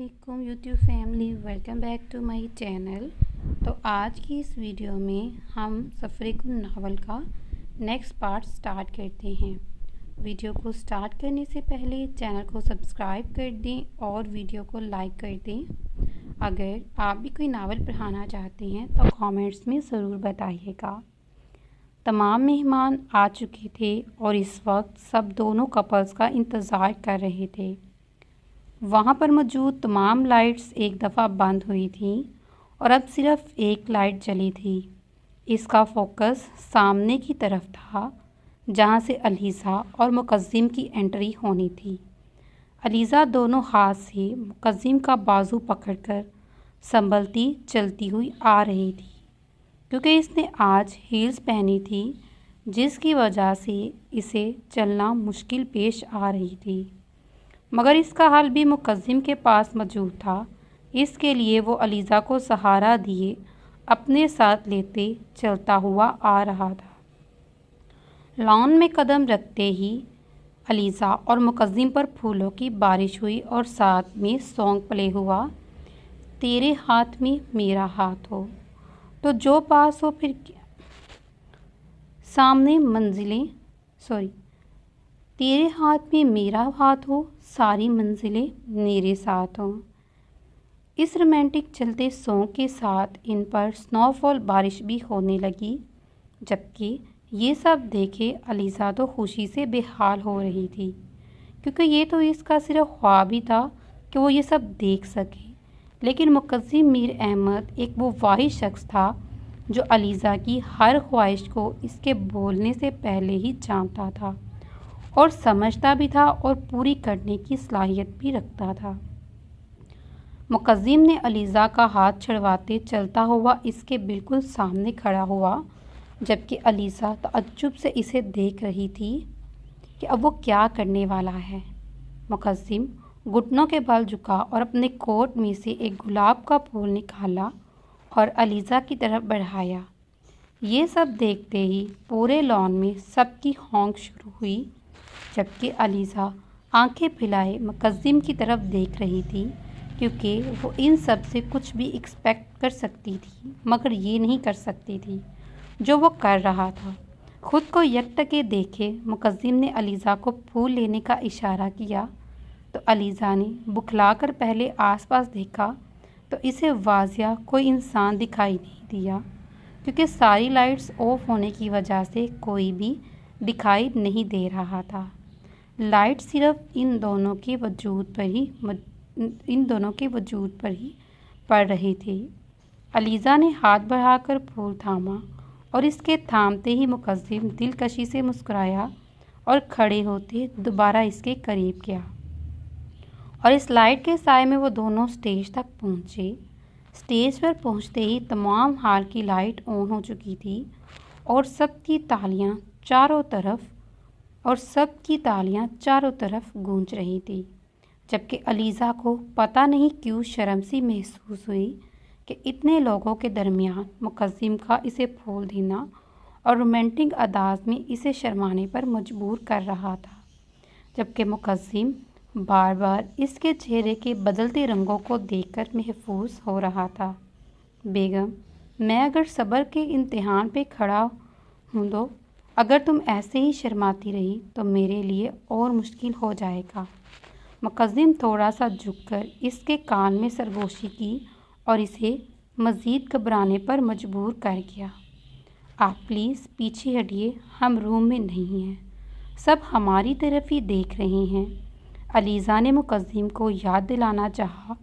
अस्सलामुअलैकुम YouTube family, welcome back to my channel. तो आज की इस वीडियो में हम सफ़रे गुल नावल का नेक्स्ट पार्ट स्टार्ट करते हैं। वीडियो को स्टार्ट करने से पहले चैनल को सब्सक्राइब कर दें और वीडियो को लाइक कर दें। अगर आप भी कोई नावल पढ़ाना चाहते हैं तो कमेंट्स में ज़रूर बताइएगा। तमाम मेहमान आ चुके थे और इस वक्त सब दोनों कपल्स का इंतज़ार कर रहे थे। वहाँ पर मौजूद तमाम लाइट्स एक दफ़ा बंद हुई थीं और अब सिर्फ एक लाइट जली थी। इसका फोकस सामने की तरफ था जहाँ से अलीज़ा और मुकद्दिम की एंट्री होनी थी। अलीज़ा दोनों हाथ से मुकद्दिम का बाजू पकड़कर संभलती चलती हुई आ रही थी, क्योंकि इसने आज हील्स पहनी थी जिसकी वजह से इसे चलना मुश्किल पेश आ रही थी। मगर इसका हल भी मुकद्दिम के पास मौजूद था। इसके लिए वो अलीज़ा को सहारा दिए अपने साथ लेते चलता हुआ आ रहा था। लॉन में कदम रखते ही अलीज़ा और मुकद्दिम पर फूलों की बारिश हुई और साथ में सॉन्ग प्ले हुआ, तेरे हाथ में मेरा हाथ हो तो जो पास हो फिर क्या, सामने मंजिलें तेरे हाथ में मेरा हाथ हो, सारी मंजिलें मेरे साथ हों। इस रोमांटिक चलते सॉन्ग के साथ इन पर स्नोफॉल बारिश भी होने लगी। जबकि ये सब देखे अलीज़ा तो खुशी से बेहाल हो रही थी, क्योंकि ये तो इसका सिर्फ ख्वाब ही था कि वो ये सब देख सके। लेकिन मुकद्दिम मीर अहमद एक वो वाहिद शख्स था जो अलीज़ा की हर ख्वाहिश को इसके बोलने से पहले ही जानता था और समझता भी था और पूरी करने की सलाहियत भी रखता था। मुकद्दिम ने अलीज़ा का हाथ छुड़वाते चलता हुआ इसके बिल्कुल सामने खड़ा हुआ, जबकि अलीज़ा तअज्जुब से इसे देख रही थी कि अब वो क्या करने वाला है। मुकद्दिम घुटनों के बल झुका और अपने कोट में से एक गुलाब का फूल निकाला और अलीज़ा की तरफ बढ़ाया। ये सब देखते ही पूरे लॉन में सबकी होंक शुरू हुई, जबकि अलीज़ा आंखें फैलाए मुकद्दिम की तरफ देख रही थी, क्योंकि वो इन सब से कुछ भी एक्सपेक्ट कर सकती थी मगर ये नहीं कर सकती थी जो वो कर रहा था। खुद को यकटके देखे मुकद्दिम ने अलीज़ा को फूल लेने का इशारा किया तो अलीज़ा ने बुखलाकर पहले आसपास देखा तो इसे वाज़िया कोई इंसान दिखाई नहीं दिया, क्योंकि सारी लाइट्स ऑफ होने की वजह से कोई भी दिखाई नहीं दे रहा था। लाइट सिर्फ इन दोनों के वजूद पर ही पड़ रही थी। अलीज़ा ने हाथ बढ़ाकर फूल थामा और इसके थामते ही मुकद्दिम दिलकशी से मुस्कुराया और खड़े होते दोबारा इसके करीब गया और इस लाइट के साए में वो दोनों स्टेज तक पहुँचे। स्टेज पर पहुँचते ही तमाम हाल की लाइट ऑन हो चुकी थी और सबकी तालियां चारों तरफ गूंज रही थी, जबकि अलीज़ा को पता नहीं क्यों शर्म सी महसूस हुई कि इतने लोगों के दरमियान मुकद्दिम का इसे फूल देना और रोमांटिक अंदाज में इसे शर्माने पर मजबूर कर रहा था, जबकि मुकद्दिम बार बार इसके चेहरे के बदलते रंगों को देखकर महफूज हो रहा था। बेगम, मैं अगर सब्र के इम्तिहान पे खड़ा हूँ तो अगर तुम ऐसे ही शर्माती रही तो मेरे लिए और मुश्किल हो जाएगा। मुकद्दिम थोड़ा सा झुककर इसके कान में सरगोशी की और इसे मज़ीद घबराने पर मजबूर कर गया। आप प्लीज़ पीछे हटिए, हम रूम में नहीं हैं, सब हमारी तरफ ही देख रहे हैं। अलीज़ा ने मुकद्दिम को याद दिलाना चाहा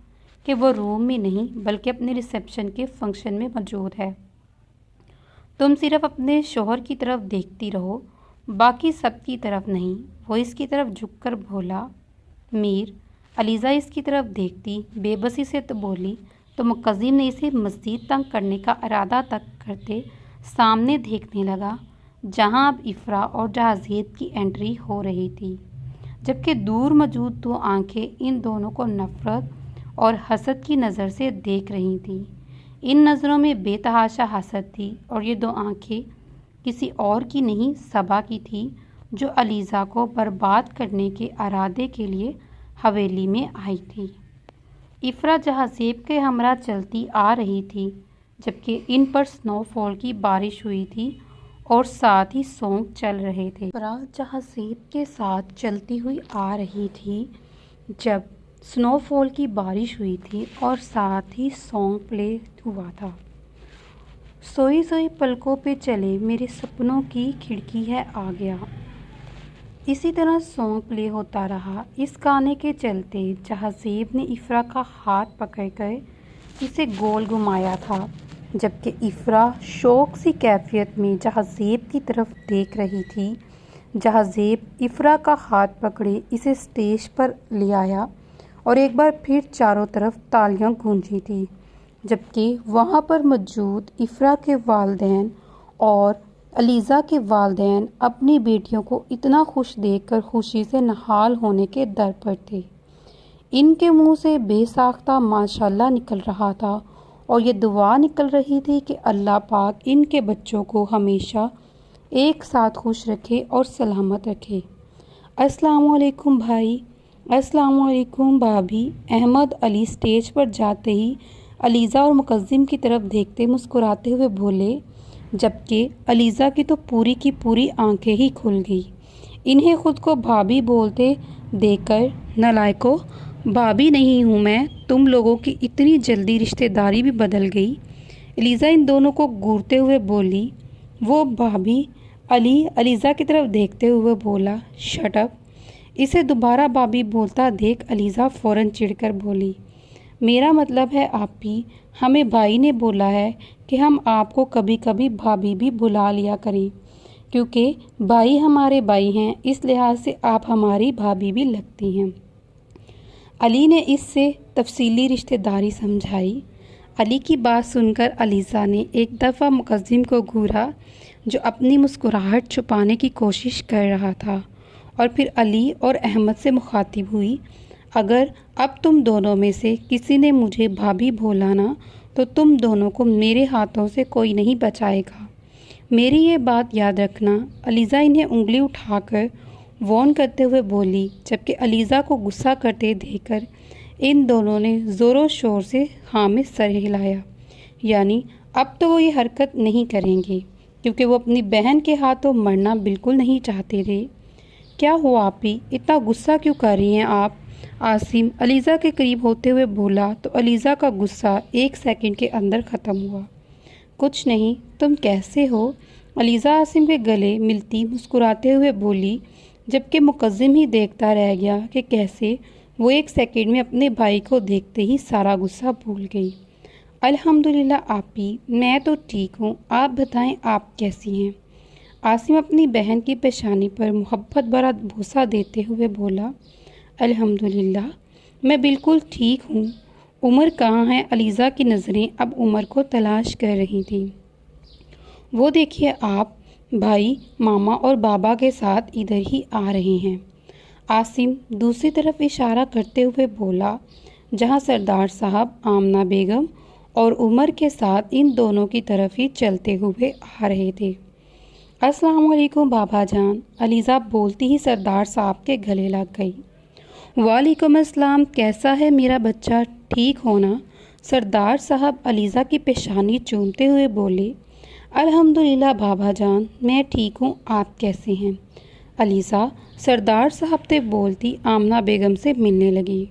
कि वो रूम में नहीं बल्कि अपने रिसेप्शन के फंक्शन में मौजूद है। तुम सिर्फ अपने शोहर की तरफ देखती रहो, बाकी सबकी तरफ नहीं। वो इसकी तरफ झुककर बोला। मीर। अलीज़ा इसकी तरफ देखती बेबसी से तो बोली तो मुकद्दिम ने इसे मज़ीद तंग करने का इरादा तक करते सामने देखने लगा, जहां अब इफ़रा और जहाज़ियत की एंट्री हो रही थी, जबकि दूर मौजूद दो आंखें इन दोनों को नफ़रत और हसद की नज़र से देख रही थीं। इन नज़रों में बेतहाशा हसद थी और ये दो आंखें किसी और की नहीं सबा की थी, जो अलीज़ा को बर्बाद करने के इरादे के लिए हवेली में आई थी। इफ़रा जहाज़ेब के हमरा चलती आ रही थी, जबकि इन पर स्नो फॉल की बारिश हुई थी और साथ ही सॉन्ग चल रहे थे। इफ़रा जहाज़ेब के साथ चलती हुई आ रही थी जब स्नो फॉल की बारिश हुई थी और साथ ही सॉन्ग प्ले हुआ था। सोई सोई पलकों पे चले मेरे सपनों की खिड़की है आ गया। इसी तरह सॉन्ग प्ले होता रहा। इस गाने के चलते जहाज़ेब ने इफ़रा का हाथ पकड़कर इसे गोल घुमाया था, जबकि इफ़रा शौक सी कैफियत में जहाज़ेब की तरफ देख रही थी। जहाज़ेब इफ़रा का हाथ पकड़े इसे स्टेज पर ले आया और एक बार फिर चारों तरफ तालियां गूंजी थी, जबकि वहां पर मौजूद इफ़रा के वालिदैन और अलीज़ा के वालिदैन अपनी बेटियों को इतना खुश देखकर खुशी से नहाल होने के दर पर थे। इनके मुंह से बेसाख्ता माशाल्लाह निकल रहा था और ये दुआ निकल रही थी कि अल्लाह पाक इनके बच्चों को हमेशा एक साथ खुश रखे और सलामत रखे। अस्सलामु अलैकुम भाई, अस्सलामु अलैकुम भाभी। अहमद अली स्टेज पर जाते ही अलीज़ा और मुकद्दिम की तरफ देखते मुस्कुराते हुए बोले, जबकि अलीज़ा की तो पूरी की पूरी आंखें ही खुल गई। इन्हें खुद को भाभी बोलते देखकर, नालायकों, भाभी नहीं हूँ मैं, तुम लोगों की इतनी जल्दी रिश्तेदारी भी बदल गई। अलीज़ा इन दोनों को घूरते हुए बोली। वो भाभी। अली अलीज़ा की तरफ देखते हुए बोला, शट अप। इसे दोबारा भाभी बोलता देख अलीज़ा फ़ौरन चिढ़कर बोली, मेरा मतलब है आपी, हमें भाई ने बोला है कि हम आपको कभी कभी भाभी भी बुला लिया करें, क्योंकि भाई हमारे भाई हैं, इस लिहाज से आप हमारी भाभी भी लगती हैं। अली ने इससे तफसीली रिश्तेदारी समझाई। अली की बात सुनकर अलीज़ा ने एक दफ़ा मुकद्दिम को घूरा, जो अपनी मुस्कुराहट छुपाने की कोशिश कर रहा था, और फिर अली और अहमद से मुखातिब हुई, अगर अब तुम दोनों में से किसी ने मुझे भाभी बोला ना, तो तुम दोनों को मेरे हाथों से कोई नहीं बचाएगा। मेरी ये बात याद रखना। अलीज़ा इन्हें उंगली उठाकर वॉर्न करते हुए बोली, जबकि अलीज़ा को गुस्सा करते देखकर इन दोनों ने ज़ोरों शोर से हाँ में सर हिलाया। यानी अब तो वो ये हरकत नहीं करेंगे, क्योंकि वो अपनी बहन के हाथों मरना बिल्कुल नहीं चाहते थे। क्या हुआ आपी, इतना गुस्सा क्यों कर रही हैं आप? आसिम अलीज़ा के करीब होते हुए बोला तो अलीज़ा का गुस्सा 1 सेकंड के अंदर ख़त्म हुआ। कुछ नहीं, तुम कैसे हो? अलीज़ा आसिम के गले मिलती मुस्कुराते हुए बोली, जबकि मुकद्दिम ही देखता रह गया कि कैसे वो 1 सेकंड में अपने भाई को देखते ही सारा गुस्सा भूल गई। अल्हम्दुलिल्लाह आपी, मैं तो ठीक हूँ, आप बताएं आप कैसी हैं? आसिम अपनी बहन की पेशानी पर मोहब्बत भरा बोसा देते हुए बोला, अल्हम्दुलिल्लाह मैं बिल्कुल ठीक हूँ। उमर कहाँ है? अलीज़ा की नज़रें अब उमर को तलाश कर रही थी। वो देखिए आप, भाई मामा और बाबा के साथ इधर ही आ रहे हैं। आसिम दूसरी तरफ इशारा करते हुए बोला, जहाँ सरदार साहब, आमना बेगम और उमर के साथ इन दोनों की तरफ ही चलते हुए आ रहे थे। अस्सलाम वालेकुम बाबा जान। अलीज़ा बोलती ही सरदार साहब के गले लग गई। वालेकुम अस्सलाम, कैसा है मेरा बच्चा, ठीक हो ना? सरदार साहब अलीज़ा की पेशानी चूमते हुए बोले, अल्हम्दुलिल्लाह बाबा जान, मैं ठीक हूँ, आप कैसे हैं? अलीज़ा सरदार साहब से बोलती आमना बेगम से मिलने लगी।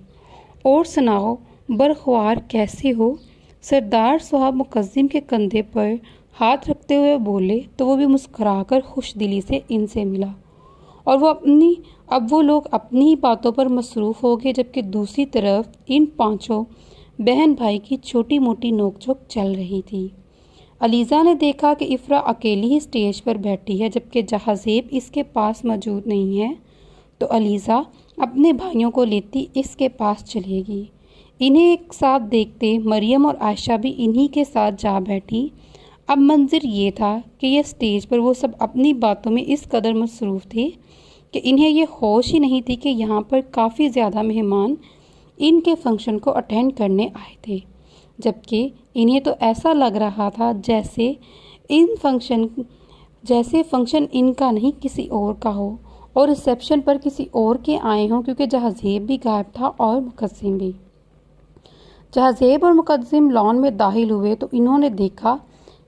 और सुनाओ बरख्वार कैसे हो? सरदार साहब मुकद्दिम के कंधे पर हाथ रखते हुए बोले तो वो भी मुस्कुराकर खुश दिली से इनसे मिला, और अब वो लोग अपनी ही बातों पर मसरूफ़ हो गए, जबकि दूसरी तरफ इन पांचों बहन भाई की छोटी मोटी नोकझोंक चल रही थी। अलीज़ा ने देखा कि इफ़रा अकेली ही स्टेज पर बैठी है, जबकि जहाज़ेब इसके पास मौजूद नहीं है, तो अलीज़ा अपने भाइयों को लेती इसके पास चलेगी। इन्हें एक साथ देखते मरियम और आयशा भी इन्हीं के साथ जा बैठी। अब मंजर ये था कि यह स्टेज पर वो सब अपनी बातों में इस कदर मसरूफ़ थे कि इन्हें ये होश ही नहीं थी कि यहाँ पर काफ़ी ज़्यादा मेहमान इनके फंक्शन को अटेंड करने आए थे, जबकि इन्हें तो ऐसा लग रहा था जैसे फंक्शन इनका नहीं किसी और का हो, और रिसेप्शन पर किसी और के आए हों, क्योंकि जहाज़ेब भी गायब था और मुकद्दिम भी। जहाँ ज़ेब और मुकद्दम लॉन में दाखिल हुए तो इन्होंने देखा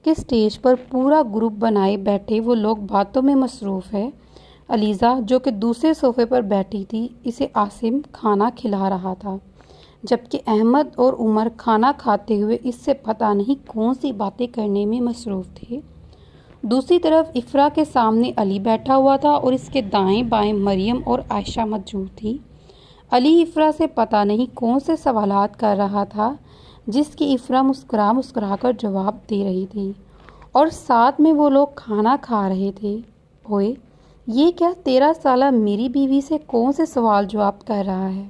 कि स्टेज पर पूरा ग्रुप बनाए बैठे वो लोग बातों में मसरूफ़ है। अलीज़ा जो कि दूसरे सोफ़े पर बैठी थी, इसे आसिम खाना खिला रहा था, जबकि अहमद और उमर खाना खाते हुए इससे पता नहीं कौन सी बातें करने में मसरूफ़ थे। दूसरी तरफ इफ़रा के सामने अली बैठा हुआ था और इसके दाएं बाएं मरियम और आयशा मौजूद थी। अली इफ़रा से पता नहीं कौन से सवालात कर रहा था, जिसकी इफ़रा मुस्कुरा कर जवाब दे रही थी, और साथ में वो लोग खाना खा रहे थे। ओए, ये क्या 13 साला मेरी बीवी से कौन से सवाल जवाब कर रहा है?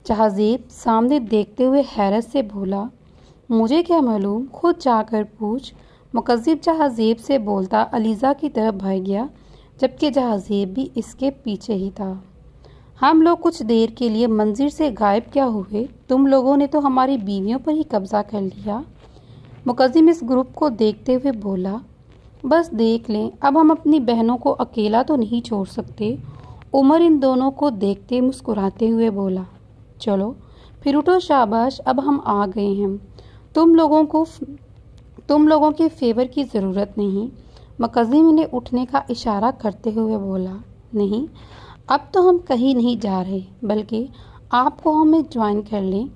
जहाज़ेब सामने देखते हुए हैरत से बोला, मुझे क्या मालूम, खुद जाकर पूछ। मुकज़्ज़िब जहाज़ेब से बोलता अलीज़ा की तरफ भाग गया, जबकि जहाज़ेब भी इसके पीछे ही था। हम लोग कुछ देर के लिए मंदिर से गायब क्या हुए? तुम लोगों ने तो हमारी बीवियों पर ही कब्जा कर लिया। मुकद्दम इस ग्रुप को देखते हुए बोला, बस देख लें, अब हम अपनी बहनों को अकेला तो नहीं छोड़ सकते। उमर इन दोनों को देखते मुस्कुराते हुए बोला, चलो फिर उठो, शाबाश, अब हम आ गए हैं। तुम लोगों के फेवर की ज़रूरत नहीं। मुकद्दम इन्हें उठने का इशारा करते हुए बोला, नहीं, अब तो हम कहीं नहीं जा रहे, बल्कि आपको हमें ज्वाइन कर लें।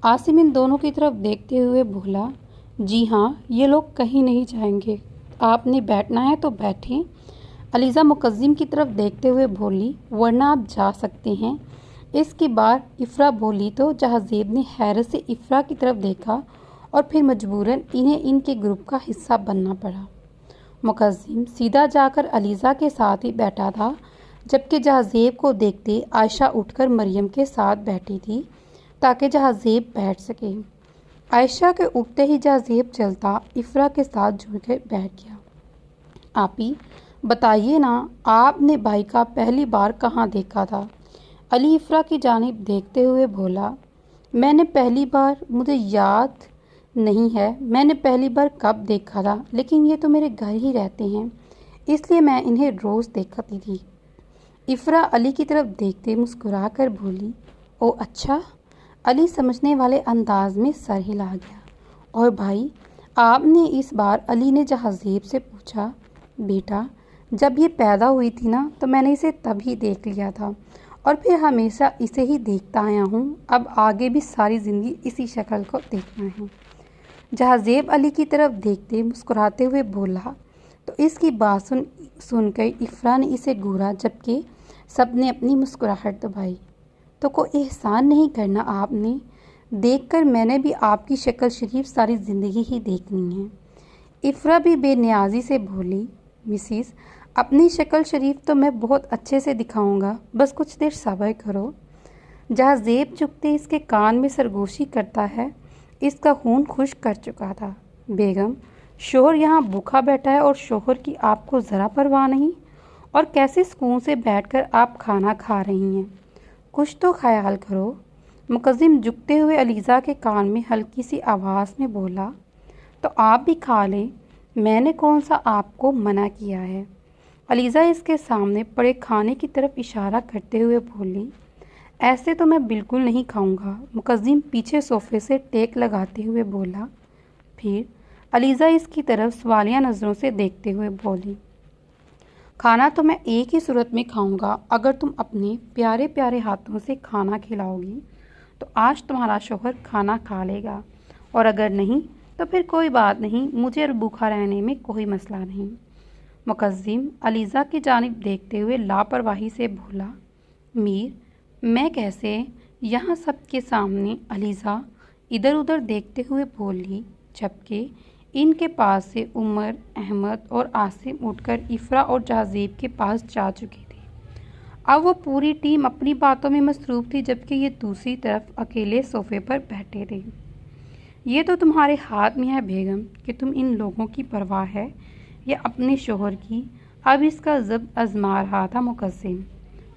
आसिम इन दोनों की तरफ देखते हुए बोला, जी हाँ, ये लोग कहीं नहीं जाएंगे, आपने बैठना है तो बैठें। अलीज़ा मुकद्दम की तरफ देखते हुए बोली, वरना आप जा सकते हैं। इसके बाद इफ़रा बोली तो जहाज़ेब ने हैरत से इफ़रा की तरफ देखा और फिर मजबूरन इन्हें इनके ग्रुप का हिस्सा बनना पड़ा। मुकद्दम सीधा जाकर अलीज़ा के साथ ही बैठा था, जबकि जहाज़ेब को देखते आयशा उठकर मरियम के साथ बैठी थी ताकि जहाज़ेब बैठ सके। आयशा के उठते ही जहाज़ेब चलता इफ़रा के साथ जुड़कर बैठ गया। आपी, बताइए ना, आपने भाई का पहली बार कहाँ देखा था? अली इफ़रा की जानिब देखते हुए बोला, मैंने पहली बार, मुझे याद नहीं है मैंने पहली बार कब देखा था, लेकिन ये तो मेरे घर ही रहते हैं, इसलिए मैं इन्हें रोज़ देखती थी। इफ़रा अली की तरफ देखते मुस्कुरा कर बोली, ओ अच्छा। अली समझने वाले अंदाज में सर हिला गया। और भाई, आपने? इस बार अली ने जहाज़ेब से पूछा। बेटा, जब ये पैदा हुई थी ना, तो मैंने इसे तभी देख लिया था और फिर हमेशा इसे ही देखता आया हूँ। अब आगे भी सारी ज़िंदगी इसी शक्ल को देखना है। जहाज़ेब अली की तरफ देखते मुस्कुराते हुए बोला। तो इसकी बात सुनकर इफ़रा ने इसे घूरा, जबकि सब ने अपनी मुस्कुराहट दबाई। तो कोई एहसान नहीं करना आपने? देखकर मैंने भी आपकी शक्ल शरीफ सारी ज़िंदगी ही देखनी है। इफ़रा भी बेनियाजी से बोली, मिसिस, अपनी शक्ल शरीफ तो मैं बहुत अच्छे से दिखाऊंगा, बस कुछ देर सब्र करो। जहाज़ेब चुकते इसके कान में सरगोशी करता है। इसका खून खुश्क कर चुका था। बेगम, शोहर यहाँ भूखा बैठा है और शोहर की आपको ज़रा परवाह नहीं, और कैसे सुकून से बैठकर आप खाना खा रही हैं, कुछ तो ख्याल करो। मुकद्दम झुकते हुए अलीज़ा के कान में हल्की सी आवाज़ में बोला, तो आप भी खा लें, मैंने कौन सा आपको मना किया है। अलीज़ा इसके सामने पड़े खाने की तरफ इशारा करते हुए बोली, ऐसे तो मैं बिल्कुल नहीं खाऊंगा। मुकद्दम पीछे सोफ़े से टेक लगाते हुए बोला। फिर अलीज़ा इसकी तरफ सवालिया नज़रों से देखते हुए बोली, खाना तो मैं एक ही सूरत में खाऊंगा, अगर तुम अपने प्यारे प्यारे हाथों से खाना खिलाओगी तो आज तुम्हारा शौहर खाना खा लेगा, और अगर नहीं तो फिर कोई बात नहीं, मुझे भूखा रहने में कोई मसला नहीं। मुकद्दम अलीज़ा की जानिब देखते हुए लापरवाही से बोला, मीर, मैं कैसे? यहाँ सबके सामने अलीज़ा इधर उधर देखते हुए बोली, जबकि इनके पास से उमर, अहमद और आसिम उठकर इफ़रा और जहाज़ेब के पास जा चुके थे। अब वो पूरी टीम अपनी बातों में मसरूफ़ थी, जबकि ये दूसरी तरफ अकेले सोफ़े पर बैठे थे। ये तो तुम्हारे हाथ में है बेगम कि तुम इन लोगों की परवाह है या अपने शोहर की। अब इसका ज़ब्त आज़मा रहा था मुकद्दम।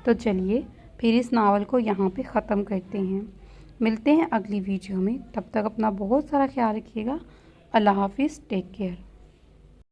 तो चलिए फिर इस नावल को यहाँ पे ख़त्म करते हैं। मिलते हैं अगली वीडियो में, तब तक अपना बहुत सारा ख्याल रखिएगा। अल्लाह हाफिज़, टेक केयर।